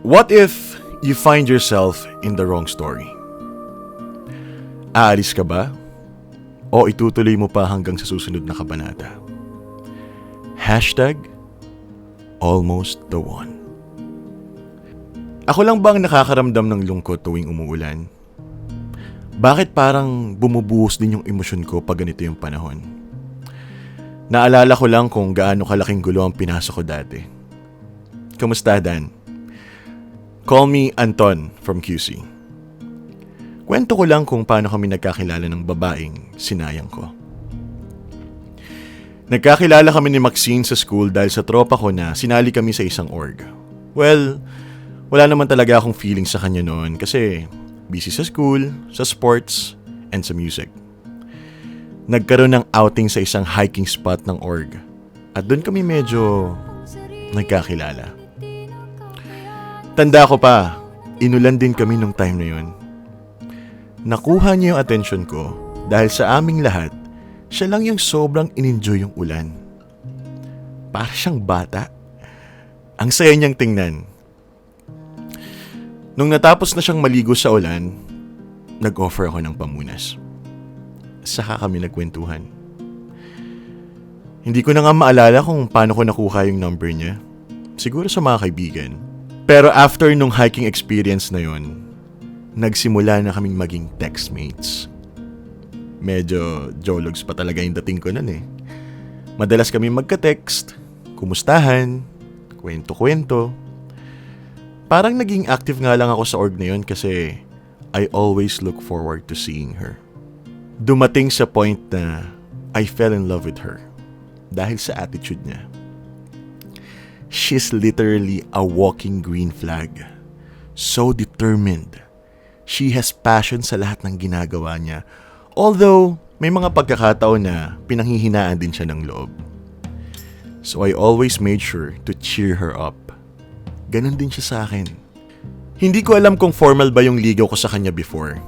What if you find yourself in the wrong story? Aalis ka ba? O itutuloy mo pa hanggang sa susunod na kabanata? Hashtag Almost the One. Ako lang bang nakakaramdam ng lungkot tuwing umuulan? Bakit parang bumubuhos din yung emosyon ko pag ganito yung panahon? Naalala ko lang kung gaano kalaking gulo ang pinasok ko dati. Kamusta, Dan? Call me Anton from QC. Kwento ko lang kung paano kami nagkakilala ng babaeng sinayang ko. Nagkakilala kami ni Maxine sa school dahil sa tropa ko na sinali kami sa isang org. Well, wala naman talaga akong feeling sa kanya noon kasi busy sa school, sa sports, and sa music. Nagkaroon ng outing sa isang hiking spot ng org at doon kami medyo nagkakilala. Tanda ko pa, inulan din kami nung time na yun. Nakuha niya yung attention ko dahil sa aming lahat, siya lang yung sobrang in-enjoy yung ulan. Para siyang bata. Ang saya niyang tingnan. Nung natapos na siyang maligo sa ulan, nag-offer ako ng pamunas. Saka kami nagkwentuhan. Hindi ko na nga maalala kung paano ko nakuha yung number niya. Siguro sa mga kaibigan. Pero after nung hiking experience na yun, nagsimula na kaming maging textmates. Medyo jologs pa talaga yung dating ko nun eh. Madalas kami magka-text, kumustahan, kwento-kwento. Parang naging active nga lang ako sa org na yun kasi I always look forward to seeing her. Dumating sa point na I fell in love with her dahil sa attitude niya. She's literally a walking green flag. So determined. She has passion sa lahat ng ginagawa niya. Although, may mga pagkakataon na pinanghihinaan din siya ng loob. So I always made sure to cheer her up. Ganon din siya sa akin. Hindi ko alam kung formal ba yung ligaw ko sa kanya before.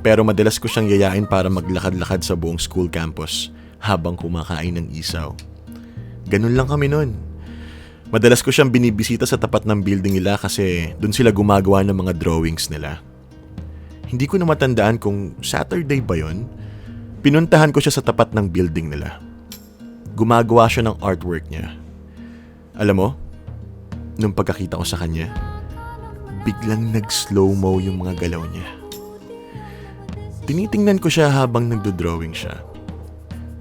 Pero madalas ko siyang yayain para maglakad-lakad sa buong school campus habang kumakain ng isaw. Ganon lang kami nun. Madalas ko siyang binibisita sa tapat ng building nila kasi doon sila gumagawa ng mga drawings nila. Hindi ko na matandaan kung Saturday ba yun. Pinuntahan ko siya sa tapat ng building nila. Gumagawa siya ng artwork niya. Alam mo, nung pagkakita ko sa kanya, biglang nag-slow-mo yung mga galaw niya. Tinitingnan ko siya habang nagdo-drawing siya.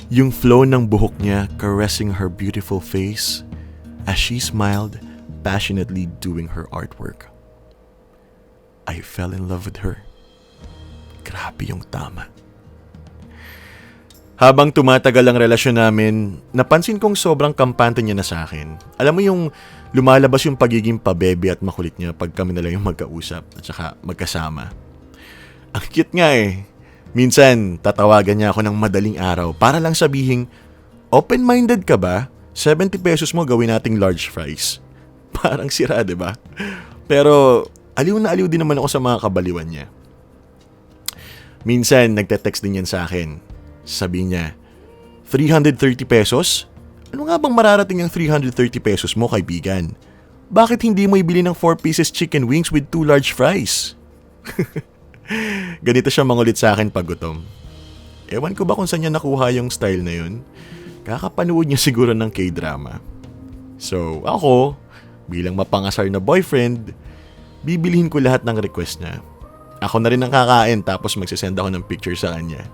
Yung flow ng buhok niya caressing her beautiful face as she smiled passionately doing her artwork. I fell in love with her. Grabe yung tama. Habang tumatagal ang relasyon namin, napansin kong sobrang kampante niya na sa akin. Alam mo yung lumalabas yung pagiging pabebe at makulit niya pag kami na lang yung magkausap at saka magkasama. Ang cute nga eh. Minsan, tatawagan niya ako ng madaling araw para lang sabihing, open-minded ka ba? 70 pesos mo gawin nating large fries. Parang sira, diba? Pero aliw na aliw din naman ako sa mga kabaliwan niya. Minsan, nagte-text din yan sa akin. Sabi niya, 330 pesos? Ano nga bang mararating ang 330 pesos mo, kaibigan? Bakit hindi mo ibili ng 4 pieces chicken wings with 2 large fries? Ganito siya mangulit sa akin pag gutom. Ewan ko ba kung saan niya nakuha yung style na yun? Kakapanood niya siguro ng K-drama. So, ako, bilang mapangasar na boyfriend, bibilihin ko lahat ng request niya. Ako na rin ang kakain tapos magsisend ako ng picture sa kanya.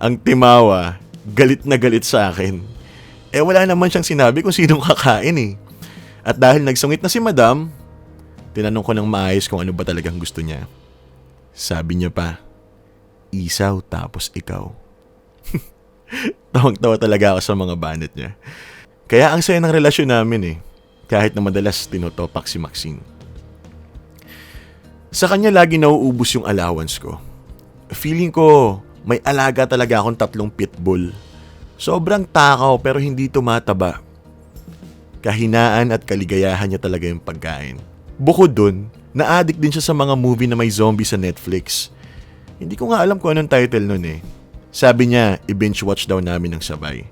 Ang timawa, galit na galit sa akin. Wala naman siyang sinabi kung sinong kakain eh. At dahil nagsungit na si Madam, tinanong ko ng maayos kung ano ba talagang gusto niya. Sabi niya pa, isaw tapos ikaw. Tawang-tawa talaga ako sa mga banat niya. Kaya ang saya ng relasyon namin eh. Kahit na madalas tinotopak si Maxine. Sa kanya lagi nauubos yung allowance ko. Feeling ko may alaga talaga akong 3 pitbull. Sobrang takaw pero hindi tumataba. Kahinaan at kaligayahan niya talaga yung pagkain. Bukod dun, na-addict din siya sa mga movie na may zombie sa Netflix. Hindi ko nga alam kung anong title nun eh. Sabi niya, i-binge watch daw namin ng sabay.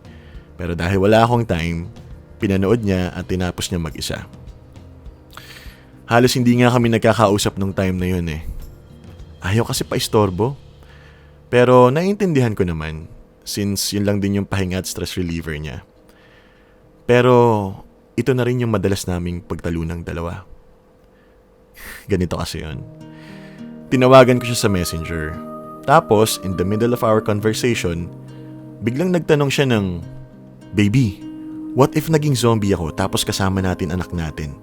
Pero dahil wala akong time, pinanood niya at tinapos niya mag-isa. Halos hindi nga kami nagkakausap nung time na yun eh. Ayaw kasi paistorbo. Pero naiintindihan ko naman since yun lang din yung pahinga at stress reliever niya. Pero ito na rin yung madalas naming pagtalunang dalawa. Ganito kasi yun. Tinawagan ko siya sa messenger. Tapos, in the middle of our conversation, biglang nagtanong siya ng, "Baby, what if naging zombie ako tapos kasama natin anak natin?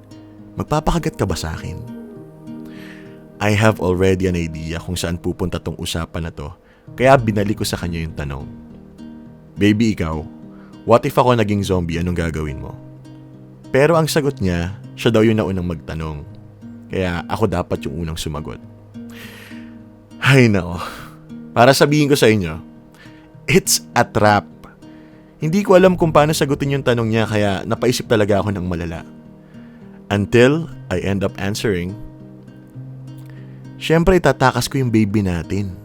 Magpapakagat ka ba sa akin?" I have already an idea kung saan pupunta tong usapan na to, kaya binalik ko sa kanya yung tanong. "Baby, ikaw, what if ako naging zombie, anong gagawin mo?" Pero ang sagot niya, siya daw yung naunang magtanong. Kaya ako dapat yung unang sumagot. Ay nako. Para sabihin ko sa inyo, it's a trap. Hindi ko alam kung paano sagutin yung tanong niya kaya napaisip talaga ako ng malala. Until I end up answering, syempre itatakas ko yung baby natin.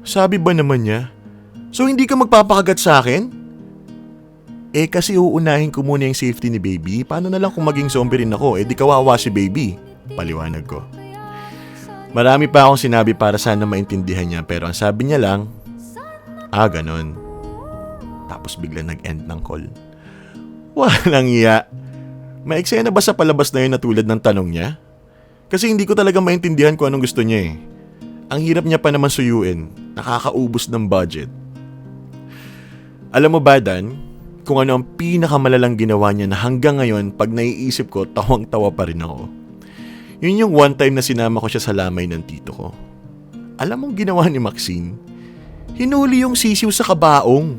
Sabi ba naman niya, "So hindi ka magpapakagat sa akin?" Kasi uunahin ko muna yung safety ni baby. Paano na lang kung maging zombie rin ako? Di kawawa si baby. Paliwanag ko. Marami pa akong sinabi para sana maintindihan niya pero ang sabi niya lang, ganon. Tapos bigla nag-end ng call. Walang iya. May eksena ba sa palabas na yun na tulad ng tanong niya? Kasi hindi ko talaga maintindihan kung anong gusto niya eh. Ang hirap niya pa naman suyuin. Nakakaubos ng budget. Alam mo ba, Dan, kung ano ang pinakamalalang ginawa niya na hanggang ngayon pag naiisip ko, tawang-tawa pa rin ako. Yun yung one time na sinama ko siya sa lamay ng tito ko. Alam mong ginawa ni Maxine? Hinuli yung sisiw sa kabaong.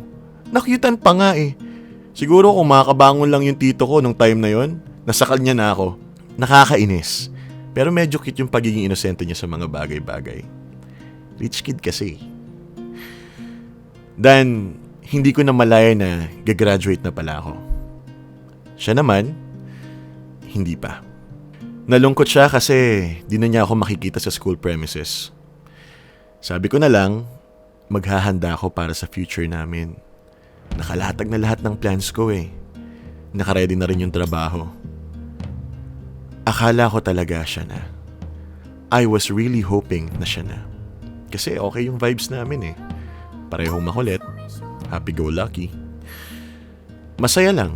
Nakyutan pa nga eh. Siguro kung makakabangon lang yung tito ko nung time na yon, nasa kanya na ako. Nakakainis. Pero medyo cute yung pagiging inosente niya sa mga bagay-bagay. Rich kid kasi. Dan, hindi ko na malaya na gagraduate na pala ako. Siya naman, hindi pa. Nalungkot siya kasi di na niya ako makikita sa school premises. Sabi ko na lang, maghahanda ako para sa future namin. Nakalatag na lahat ng plans ko eh. Nakaready na rin yung trabaho. Akala ko talaga siya na. I was really hoping na siya na. Kasi okay yung vibes namin eh. Parehong makulit, happy-go-lucky. Masaya lang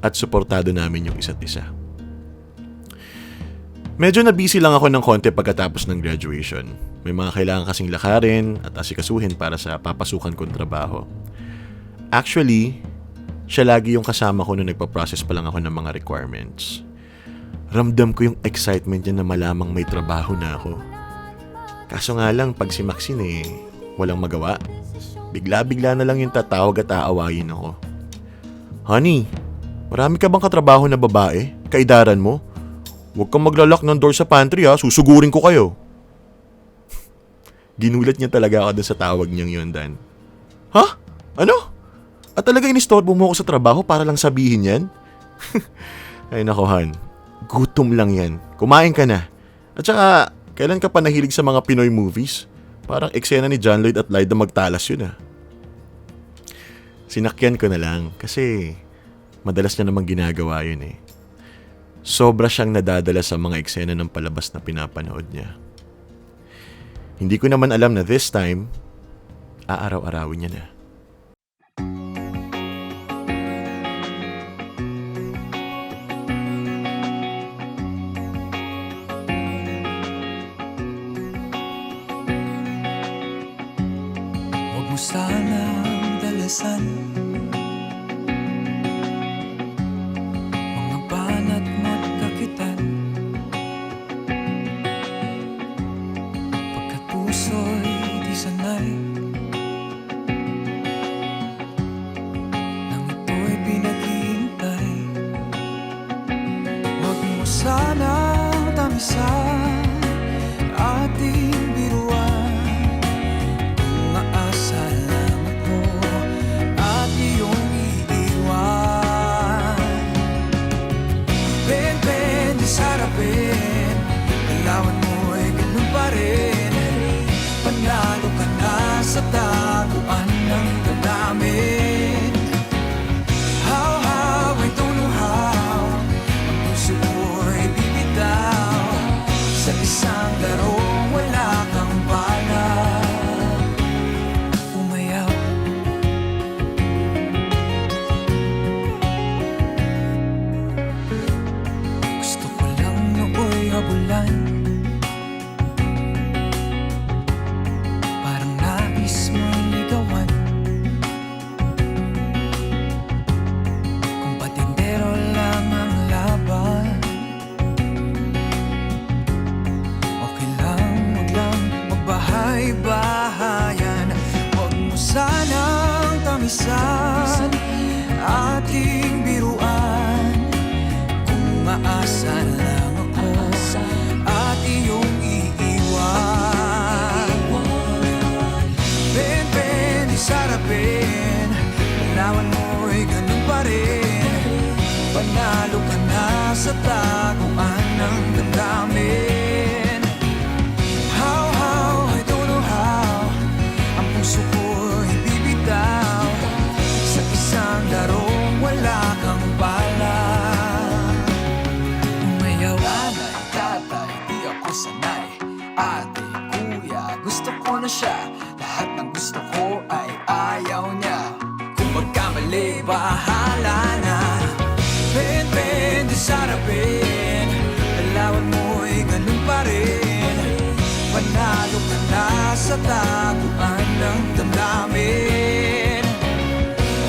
at suportado namin yung isa't isa. Medyo na-busy lang ako ng konti pagkatapos ng graduation. May mga kailangan kasing lakarin at asikasuhin para sa papasukan kong trabaho. Actually, siya lagi yung kasama ko nung nagpa-process pa lang ako ng mga requirements. Ramdam ko yung excitement niya na malamang may trabaho na ako. Kaso nga lang, pag si Maxine walang magawa. Bigla-bigla na lang yung tatawag at aawayin ako. "Honey, marami ka bang katrabaho na babae? Kaidaran mo? Huwag kang maglalak ng door sa pantry ha, susugurin ko kayo." Ginulat niya talaga ako dun sa tawag niyang yun, Dan. "Ha? Ano? At talaga inistorbo mo ako sa trabaho para lang sabihin yan?" Ay nako, Han. Gutom lang yan. Kumain ka na. At saka, kailan ka pa nahilig sa mga Pinoy movies? Parang eksena ni John Lloyd at Lyda Magtalas yun ah. Sinakyan ko na lang kasi madalas niya namang ginagawa yun eh. Sobra siyang nadadala sa mga eksena ng palabas na pinapanood niya. Hindi ko naman alam na this time, aaraw-arawin niya na. Huwag mo sanang dalasan mga banat magkakitan, pagkat puso'y di sanay nang ito'y pinaghihintay. Huwag mo sanang tamisan ating biruan, umaasa lang ako at iyong iiwan. Ben, di sarapin, alawan mo'y ganun pa rin. Panalo ka na sa taguan ng damdamin. How, I don't know how, ang puso mo'y bibitaw. Panalo ka na sa taguan ng damdamin. How, I don't know how, ang puso ko'y bibitaw sa isang larong wala kang bala. Umayaw, nanay, tatay, di ako sanay. Ate, kuya, gusto ko na siya. Lahat ng gusto ko ay ayaw niya. Kung magkamali, bahala na. Ben, di sarapin. Alawan mo'y ganun pa rin. Panalo ka na sa taguan ng damdamin.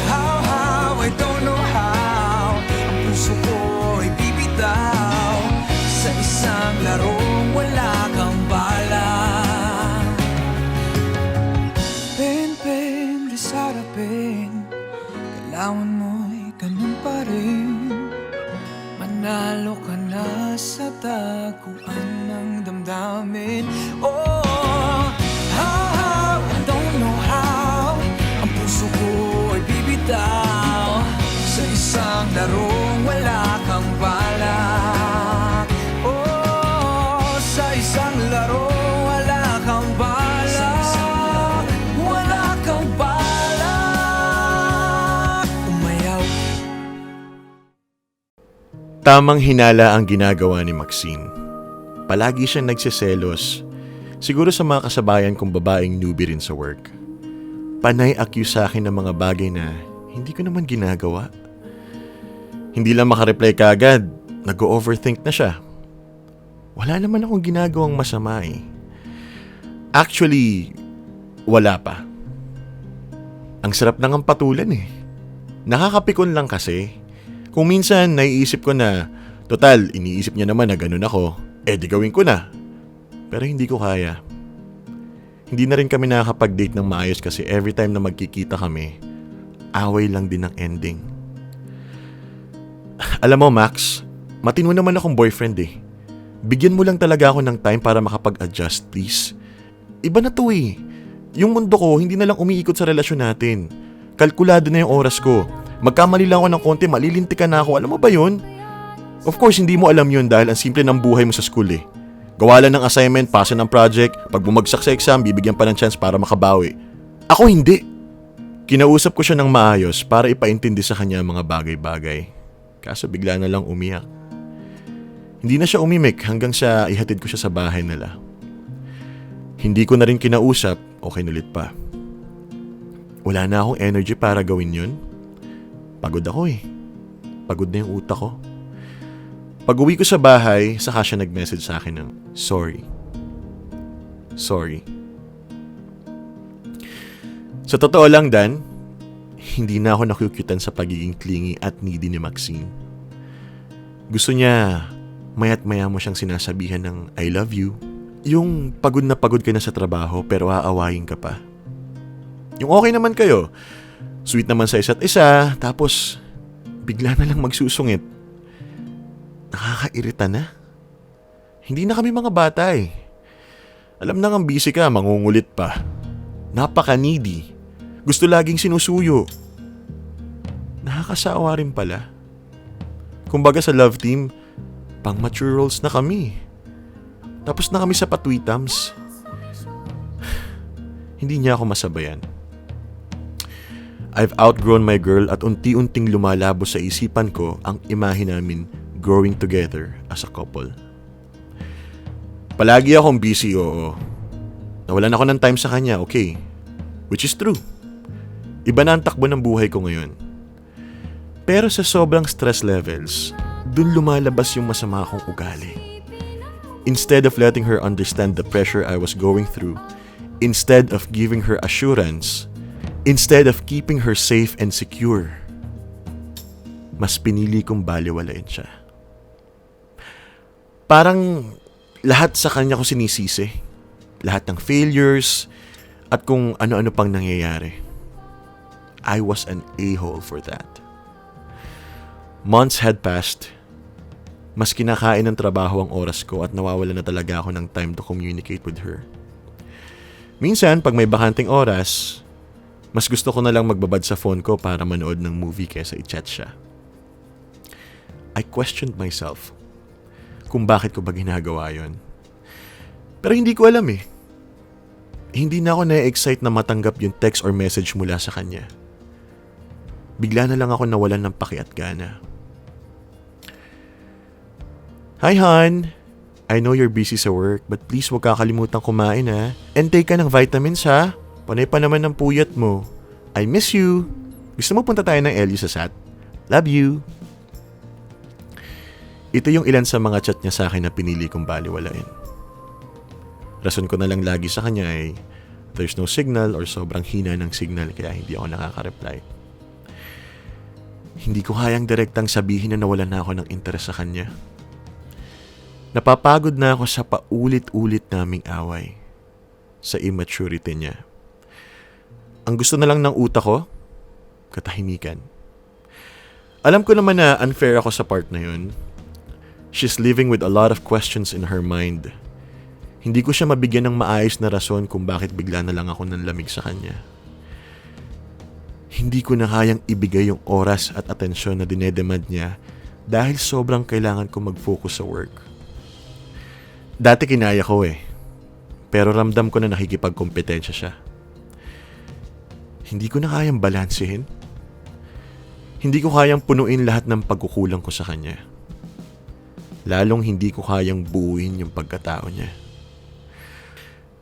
How, I don't know how, ang puso ko'y bibitaw sa isang larong wala kang bala. Ben, di sarapin. Kailangan mo'y ganun pa rin. Manalo ka na sa taguan ng damdamin. Oh, how, I don't know how, ang puso ko'y bibitaw sa isang larong wala kang balak. Oh, sa isang larong wala kang balak. Wala kang balak. Umayaw. Tamang hinala ang ginagawa ni Maxine. Palagi siyang nagsiselos, siguro sa mga kasabayan kong babaeng newbie rin sa work. Panay accuse sa akin ng mga bagay na hindi ko naman ginagawa. Hindi lang makareply kaagad, nag-overthink na siya. Wala naman akong ginagawang masama eh. Actually, wala pa. Ang sarap nang ang patulan eh. Nakakapikon lang kasi. Kung minsan naiisip ko na, total, iniisip niya naman na ganun ako, di gawin ko na. Pero hindi ko kaya. Hindi na rin kami nakakapag-date ng maayos kasi every time na magkikita kami, away lang din ang ending. Alam mo, Max, matino naman akong boyfriend eh. Bigyan mo lang talaga ako ng time para makapag-adjust, please. Iba na to eh. Yung mundo ko, hindi na lang umiikot sa relasyon natin. Kalkulado na yung oras ko. Magkamali lang ako ng konti, malilintikan na ako. Alam mo ba yun? Of course, hindi mo alam yun dahil ang simple ng buhay mo sa school eh. Gawa lang ng assignment, pasa ng project, pag bumagsak sa exam, bibigyan pa ng chance para makabawi. Ako hindi. Kinausap ko siya ng maayos para ipaintindi sa kanya ang mga bagay-bagay. Kaso bigla na lang umiyak. Hindi na siya umimik hanggang sa ihatid ko siya sa bahay nila. Hindi ko na rin kinausap, okay nulit pa. Wala na akong energy para gawin yun. Pagod ako eh. Pagod na yung utak ko. Pag uwi ko sa bahay, saka siya nag-message sa akin ng, sorry. Sorry. Sa totoo lang, Dan, hindi na ako nakukyutan sa pagiging clingy at needy ni Maxine. Gusto niya, maya't maya mo siyang sinasabihan ng I love you. Yung pagod na pagod ka na sa trabaho pero aawayin ka pa. Yung okay naman kayo, sweet naman sa isa't isa, tapos bigla na lang magsusungit. Nakakairita na. Hindi na kami mga bata eh. Alam na ang busy ka, mangungulit pa. Napaka-needy. Gusto laging sinusuyo. Nakakasawa rin pala. Kumbaga sa love team, pang mature roles na kami. Tapos na kami sa patwitams. Hindi niya ako masabayan. I've outgrown my girl at unti-unting lumalabo sa isipan ko ang imahe namin growing together as a couple. Palagi akong busy, oo. Nawalan ako ng time sa kanya, okay. Which is true. Iba na ang takbo ng buhay ko ngayon. Pero sa sobrang stress levels, dun lumalabas yung masama kong ugali. Instead of letting her understand the pressure I was going through, instead of giving her assurance, instead of keeping her safe and secure, mas pinili kong baliwalain siya. Parang lahat sa kanya ko sinisisi. Lahat ng failures at kung ano-ano pang nangyayari. I was an a-hole for that. Months had passed. Mas kinakain ng trabaho ang oras ko at nawawala na talaga ako ng time to communicate with her. Minsan, pag may bakanting oras, mas gusto ko na lang magbabad sa phone ko para manood ng movie kesa i-chat siya. I questioned myself kung bakit ko ba ginagawa yon. Pero hindi ko alam eh. Hindi na ako na-excite na matanggap yung text or message mula sa kanya. Bigla na lang ako nawalan ng paki at gana. Hi hon, I know you're busy sa work but please huwag kakalimutan kumain ha. And take ka ng vitamins ha. Panay pa naman ng puyat mo. I miss you. Gusto mo punta tayo ng LU sa SAT? Love you. Ito yung ilan sa mga chat niya sa akin na pinili kong baliwalain. Rason ko na lang lagi sa kanya ay there's no signal or sobrang hina ng signal kaya hindi ako nakaka-reply. Hindi ko kayang direktang sabihin na nawalan na ako ng interes sa kanya. Napapagod na ako sa paulit-ulit naming away. Sa immaturity niya. Ang gusto na lang ng utak ko, katahimikan. Alam ko naman na unfair ako sa part na yun. She's living with a lot of questions in her mind. Hindi ko siya mabigyan ng maayos na rason kung bakit bigla na lang ako nanlamig sa kanya. Hindi ko na kayang ibigay yung oras at atensyon na dinedemand niya dahil sobrang kailangan ko mag-focus sa work. Dati kinaya ko eh, pero ramdam ko na nakikipagkompetensya siya. Hindi ko na kayang balansehin. Hindi ko kayang punuin lahat ng pagkukulang ko sa kanya. Lalong hindi ko kayang buuin yung pagkatao niya.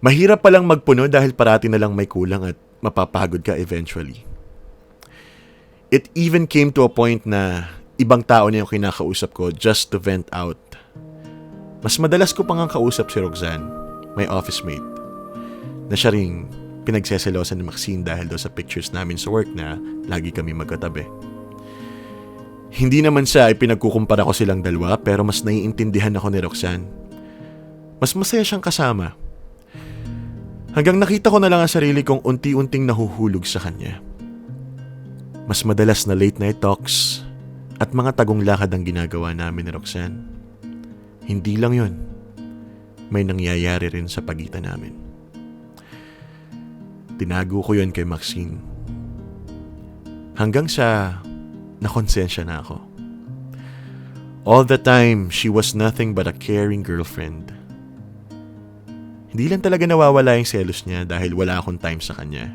Mahirap palang magpuno dahil parati na lang may kulang at mapapagod ka eventually. It even came to a point na ibang tao na yung kinakausap ko just to vent out. Mas madalas ko pang ang kausap si Roxanne, my office mate, na siya ring pinagseselosan ni Maxine dahil daw sa pictures namin sa work na lagi kami magkatabi. Hindi naman siya ay pinagkukumpara ko silang dalawa pero mas naiintindihan ako ni Roxanne. Mas masaya siyang kasama. Hanggang nakita ko na lang ang sarili kong unti-unting nahuhulog sa kanya. Mas madalas na late night talks at mga tagong lakad ang ginagawa namin ni Roxanne. Hindi lang yon, may nangyayari rin sa pagitan namin. Tinago ko yon kay Maxine. Hanggang sa nakonsensya na ako. All the time, she was nothing but a caring girlfriend. Hindi lang talaga nawawala yung selos niya dahil wala akong time sa kanya.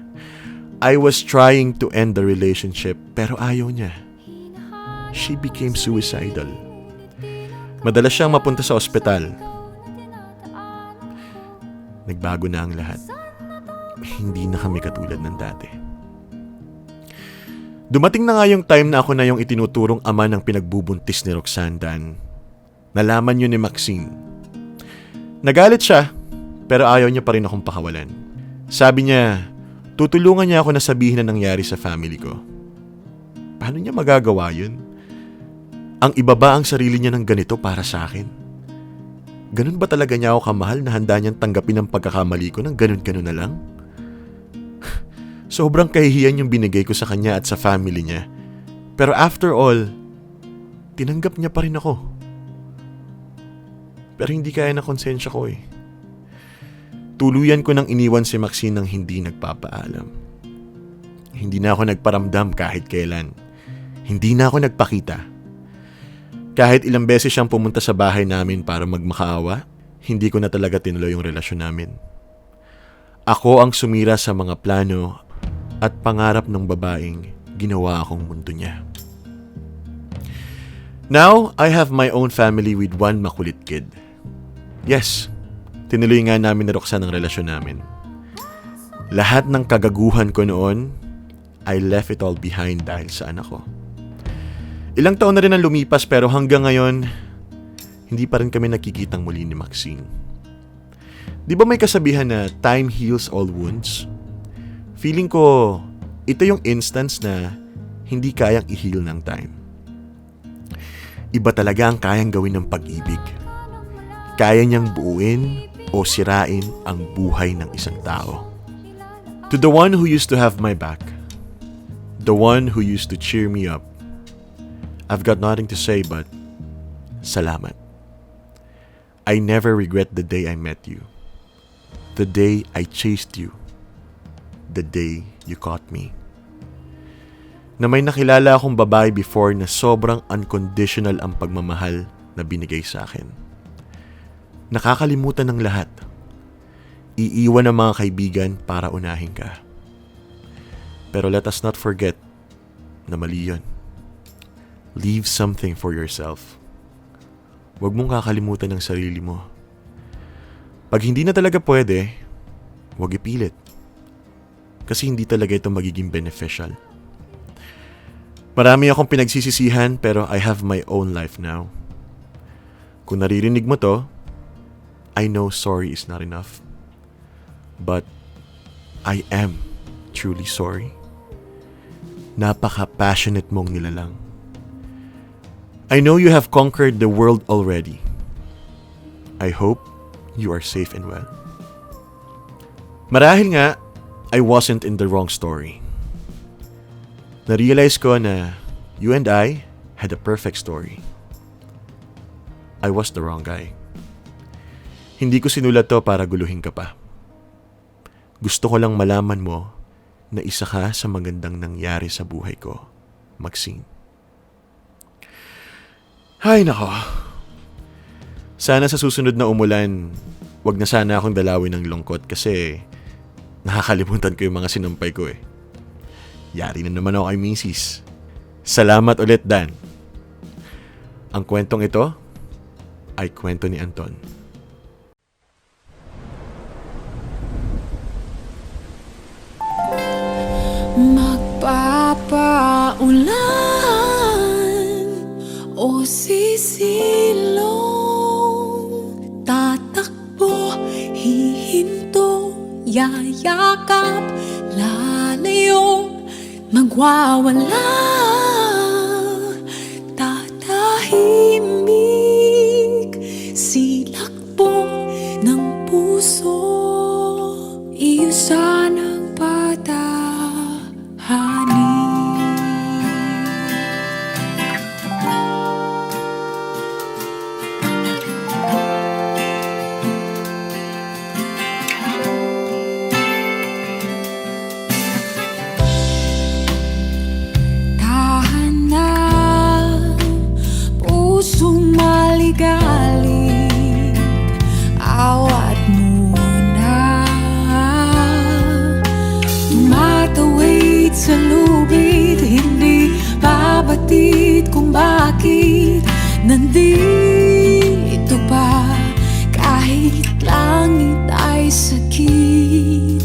I was trying to end the relationship pero ayaw niya. She became suicidal. Madalas siyang mapunta sa ospital. Nagbago na ang lahat. Hindi na kami katulad ng dati. Dumating na nga yung time na ako na yung itinuturong ama ng pinagbubuntis ni Roxanne Dan. Nalaman yun ni Maxine. Nagalit siya, pero ayaw niya pa rin akong pakawalan. Sabi niya, tutulungan niya ako na sabihin na nangyari sa family ko. Paano niya magagawa yun? Ang ibaba ang sarili niya ng ganito para sa akin. Ganun ba talaga niya ako kamahal na handa niyang tanggapin ang pagkakamali ko ng ganun-ganun na lang? Sobrang kahihiyan yung binigay ko sa kanya at sa family niya. Pero after all, tinanggap niya pa rin ako. Pero hindi kaya na konsensya ko eh. Tuluyan ko nang iniwan si Maxine nang hindi nagpapaalam. Hindi na ako nagparamdam kahit kailan. Hindi na ako nagpakita. Kahit ilang beses siyang pumunta sa bahay namin para magmakaawa, hindi ko na talaga tinuloy yung relasyon namin. Ako ang sumira sa mga plano at pangarap ng babaeng ginawa akong mundo niya. Now, I have my own family with one makulit kid. Yes, tinuloy nga namin ni Roxanne ang relasyon namin. Lahat ng kagaguhan ko noon, I left it all behind dahil sa anak ko. Ilang taon na rin ang lumipas pero hanggang ngayon, hindi pa rin kami nakikitang muli ni Maxine. Di ba may kasabihan na time heals all wounds? Feeling ko, ito yung instance na hindi kayang i-heal ng time. Iba talaga ang kayang gawin ng pag-ibig. Kaya niyang buuin o sirain ang buhay ng isang tao. To the one who used to have my back, the one who used to cheer me up, I've got nothing to say but salamat. I never regret the day I met you. The day I chased you. The day you caught me. na may nakilala akong babae before na sobrang unconditional ang pagmamahal na binigay sa akin. Nakakalimutan ng lahat. Iiwan ng mga kaibigan para unahin ka. Pero let us not forget na mali yun. Leave something for yourself. Huwag mong kakalimutan ng sarili mo. Pag hindi na talaga pwede, huwag ipilit. Kasi hindi talaga ito magiging beneficial. Marami akong pinagsisisihan pero I have my own life now. Kung naririnig mo to, I know sorry is not enough. But I am truly sorry. Napaka-passionate mong nilalang. I know you have conquered the world already. I hope you are safe and well. Marahil nga, I wasn't in the wrong story. Na-realize ko na you and I had a perfect story. I was the wrong guy. Hindi ko sinulat to para guluhin ka pa. Gusto ko lang malaman mo na isa ka sa magandang nangyari sa buhay ko, Maxine. Hay nako. Sana sa susunod na umulan, wag na sana akong dalawin ng lungkot kasi nakakalimutan ko yung mga sinampay ko eh. Yari na naman ako kay Mrs. Salamat ulit, Dan. Ang kwentong ito ay kwento ni Anton. Magpapaulan o sisilong, tatakbo, hihinto, yayakap, lalayo, magwawala, tatahimik, silakbo ng puso, iyo sanang patahani. Pusong maligalig, awat muna, tumatawid sa lubid, hindi babatid kung bakit nandito pa, kahit langit ay sakit,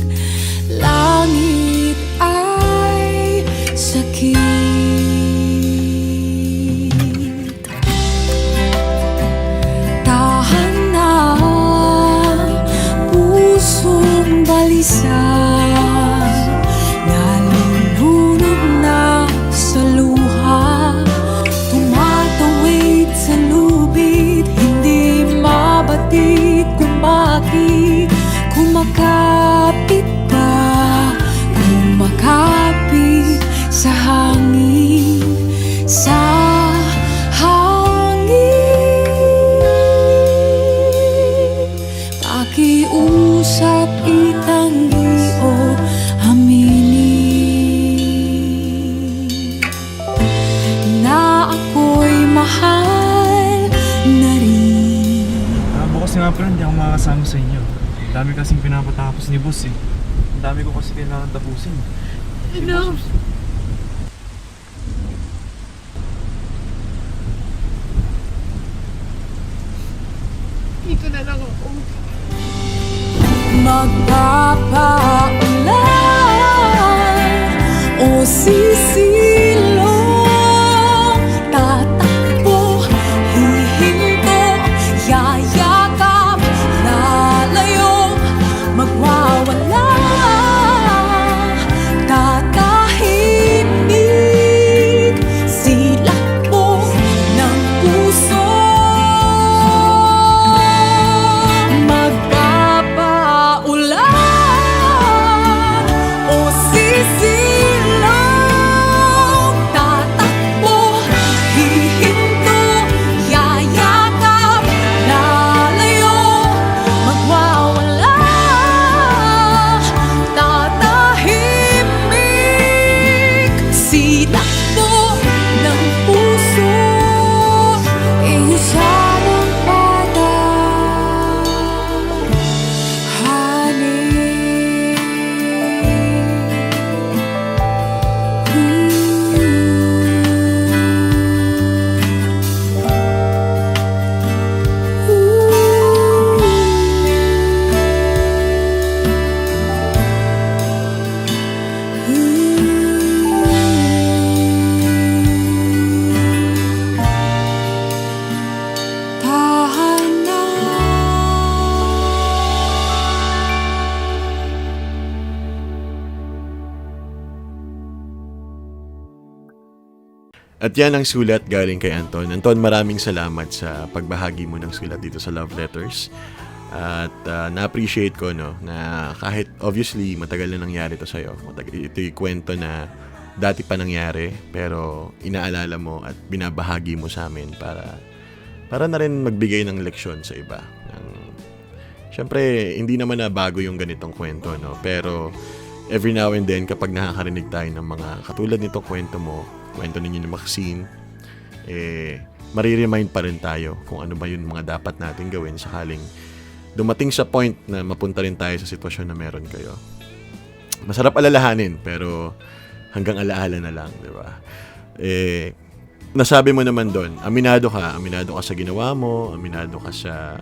langit ay sakit. Nalulunod na sa luha, tumatawid sa lubid, hindi mabatid kung bakit kumakapit pa, kumakapit sa hangin, sa hangin. Pakiusap, itanggi o aminin na ako'y mahal na rin. Bukas nga pala, hindi ako makakasama sa inyo. Ang dami kasing pinapatapos ni boss eh. Ang dami ko kasi kailangan tapusin. Ano? Dito na lang ako. Magpapaulan o sisilong, tatakbo, hihinto, yayakap, lalayo, magwawala, tatahimik, silakbo ng puso. Magpapaulan o sisilong, At yan ang sulat galing kay Anton. Anton, maraming salamat sa pagbahagi mo ng sulat dito sa Love Letters. At na-appreciate ko, no, na kahit obviously matagal na nangyari to sa'yo. Ito yung kwento na dati pa nangyari, pero inaalala mo at binabahagi mo sa amin para na rin magbigay ng leksyon sa iba. Siyempre, hindi naman na bago yung ganitong kwento, no? Pero every now and then, kapag nakakarinig tayo ng mga katulad nitong kwento mo, kwento ninyo ni Maxine, mariremind pa rin tayo kung ano ba yung mga dapat natin gawin sakaling dumating sa point na mapunta rin tayo sa sitwasyon na meron kayo. Masarap alalahanin, pero hanggang alaala na lang, di ba? Nasabi mo naman doon, aminado ka sa ginawa mo, aminado ka sa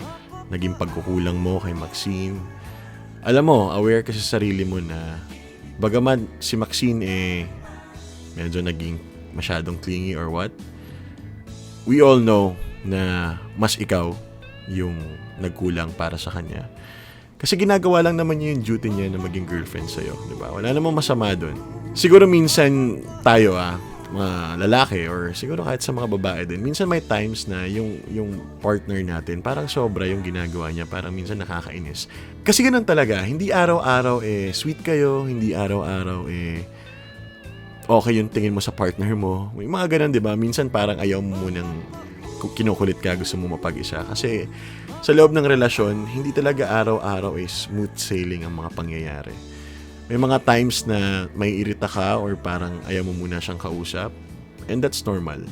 naging pagkukulang mo kay Maxine. Alam mo, aware ka sa sarili mo na bagaman si Maxine medyo naging masyadong clingy or what, we all know na mas ikaw yung nagkulang para sa kanya. Kasi ginagawa lang naman niya yung duty niya na maging girlfriend sa'yo, di ba? Wala namang masama doon. Siguro minsan tayo, mga lalaki or siguro kahit sa mga babae din, minsan may times na yung partner natin parang sobra yung ginagawa niya, parang minsan nakakainis. Kasi ganun talaga, hindi araw-araw sweet kayo, hindi araw-araw okay yung tingin mo sa partner mo. May mga ganun, 'di ba? Minsan parang ayaw mo munang kinukulit ka, gusto mo mapag-isa kasi sa loob ng relasyon, hindi talaga araw-araw smooth sailing ang mga pangyayari. May mga times na may irita ka or parang ayaw mo muna siyang kausap, and that's normal.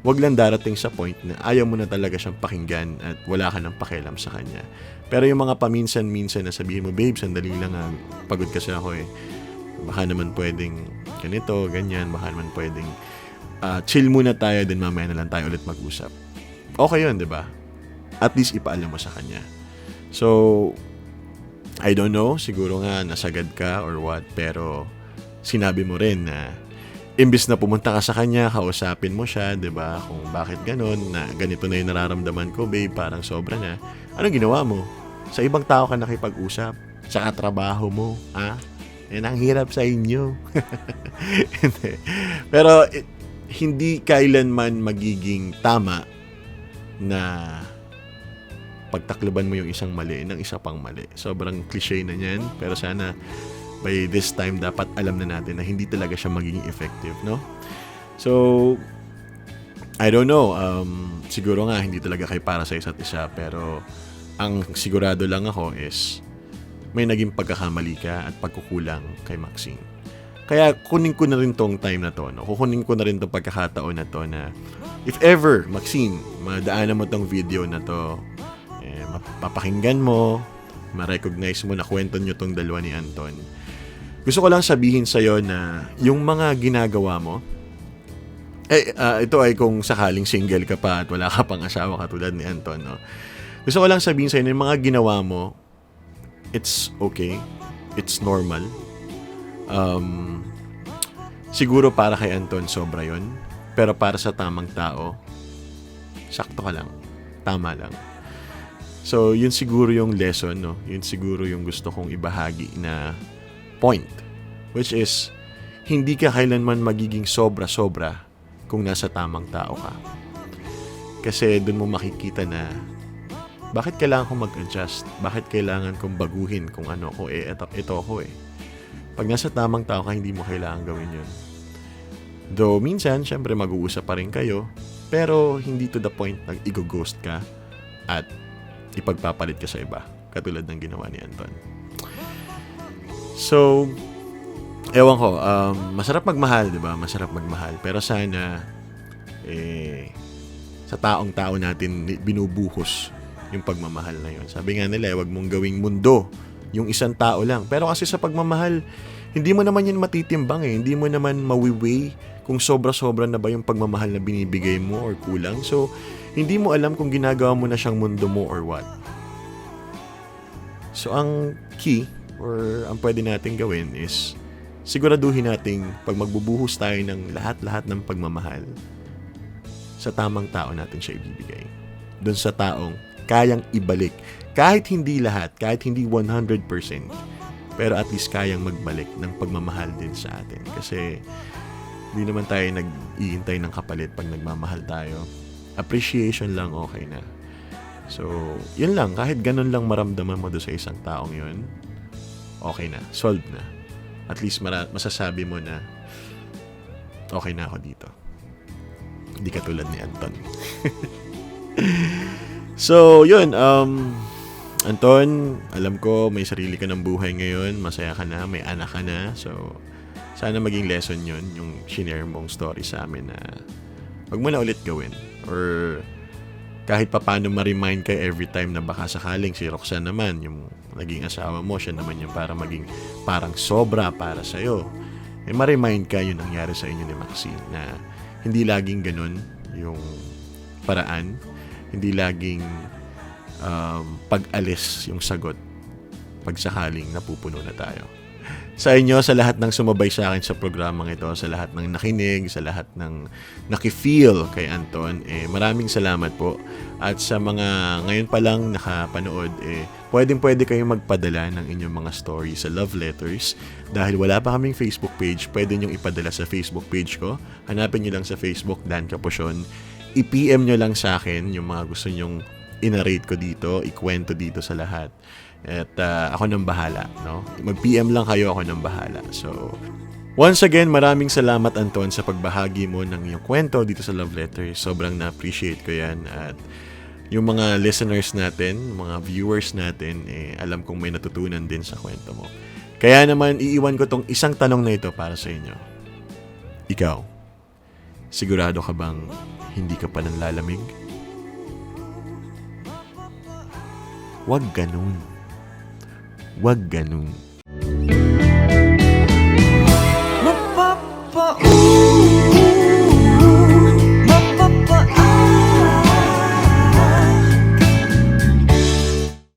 Wag lang darating sa point na ayaw mo na talaga siyang pakinggan at wala ka nang pakialam sa kanya. Pero yung mga paminsan-minsan na sabihin mo, babe, sandali lang, pagod kasi ako baka naman pwedeng ganito, ganyan, baka naman pwedeng chill muna tayo, then mamaya na lang tayo ulit mag-usap. Okay yun, di ba? At least ipaalam mo sa kanya. So, I don't know, siguro nga nasagad ka or what, pero sinabi mo rin na imbis na pumunta ka sa kanya, kausapin mo siya, 'di ba? Kung bakit ganun, na ganito na 'yung nararamdaman ko, babe, parang sobra na. Ano ginawa mo? Sa ibang tao ka nakipag-usap, sa katrabaho mo, ang hirap sa inyo. Pero hindi kailanman magiging tama na pagtakloban mo yung isang mali ng isa pang mali. Sobrang cliche na yan, pero sana by this time dapat alam na natin na hindi talaga siya magiging effective, no? So, I don't know, siguro nga hindi talaga kayo para sa isa't isa, pero ang sigurado lang ako is may naging pagkakamali ka at pagkukulang kay Maxine. Kaya kunin ko na rin tong time na to, no? Kukunin ko na rin tong pagkakataon na to na if ever, Maxine, madaanan mo tong video na to, mapapakinggan mo, ma-recognize mo na kwento nyo tong dalawa ni Anton. Gusto ko lang sabihin sa'yo na yung mga ginagawa mo, ito ay kung sakaling single ka pa at wala ka pang asawa katulad ni Anton, no? Gusto ko lang sabihin sa'yo na yung mga ginawa mo, it's okay, it's normal. Siguro para kay Anton sobra yon, pero para sa tamang tao, sakto ka lang, tama lang. So, yun siguro yung lesson, no? Yun siguro yung gusto kong ibahagi na point. Which is, hindi ka kailanman magiging sobra-sobra kung nasa tamang tao ka. Kasi dun mo makikita na bakit kailangan kong mag-adjust? Bakit kailangan kong baguhin kung ano ko? Ito ako . Pag nasa tamang tao ka, hindi mo kailangan gawin yun. Though, minsan, syempre mag-uusap pa rin kayo, pero hindi to the point na i-ghost ka at ipagpapalit ka sa iba, katulad ng ginawa ni Anton. So, ewan ko, masarap magmahal, di ba? Masarap magmahal. Pero sana, sa taong-tao natin, binubuhos yung pagmamahal na yun. Sabi nga nila, wag mong gawing mundo yung isang tao lang. Pero kasi sa pagmamahal, hindi mo naman yun matitimbang . Hindi mo naman mawiweigh kung sobra-sobra na ba yung pagmamahal na binibigay mo or kulang. So, hindi mo alam kung ginagawa mo na siyang mundo mo or what. So, ang key or ang pwede natin gawin is siguraduhin nating pag magbubuhos tayo ng lahat-lahat ng pagmamahal, sa tamang tao natin siya ibibigay. Doon sa taong kayang ibalik. Kahit hindi lahat, kahit hindi 100%, pero at least kayang magbalik ng pagmamahal din sa atin. Kasi Hindi naman tayo nag-iintay ng kapalit pag nagmamahal tayo. Appreciation lang, okay na. So, yun lang. Kahit ganun lang maramdaman mo doon sa isang taong yun, okay na. Solved na. At least masasabi mo na okay na ako dito. Hindi katulad ni Anton. So, yun. Anton, alam ko may sarili ka ng buhay ngayon. Masaya ka na. May anak ka na. So, sana maging lesson yun. Yung shinare mong story sa amin na wag mo na ulit gawin. Or kahit papaano ma-remind ka every time na baka sakaling si Roxanne naman, yung naging asawa mo, siya naman yung para maging parang sobra para sa'yo. Eh, ma-remind ka yung nangyari sa inyo ni Maxine na hindi laging ganun yung paraan. Hindi laging pag-alis yung sagot pag sakaling napupuno na tayo. Sa inyo, sa lahat ng sumabay sa akin sa programang ito, sa lahat ng nakinig, sa lahat ng nakifeel kay Anton, maraming salamat po. At sa mga ngayon pa lang nakapanood, pwede kayong magpadala ng inyong mga stories sa love letters. Dahil wala pa kaming Facebook page, pwede nyong ipadala sa Facebook page ko. Hanapin nyo lang sa Facebook, Dan Capucion. I-PM nyo lang sa akin yung mga gusto nyong inarate ko dito, ikwento dito sa lahat. At ako nang bahala, no? Mag-PM lang kayo, ako nang bahala. So, once again, maraming salamat Anton sa pagbahagi mo ng iyong kwento dito sa Love Letter. Sobrang na-appreciate ko yan. At yung mga listeners natin, mga viewers natin, alam kong may natutunan din sa kwento mo. Kaya naman, iiwan ko tong isang tanong na ito para sa inyo. Ikaw, sigurado ka bang hindi ka pa nanlalamig? Wag ganun. Wag ganun.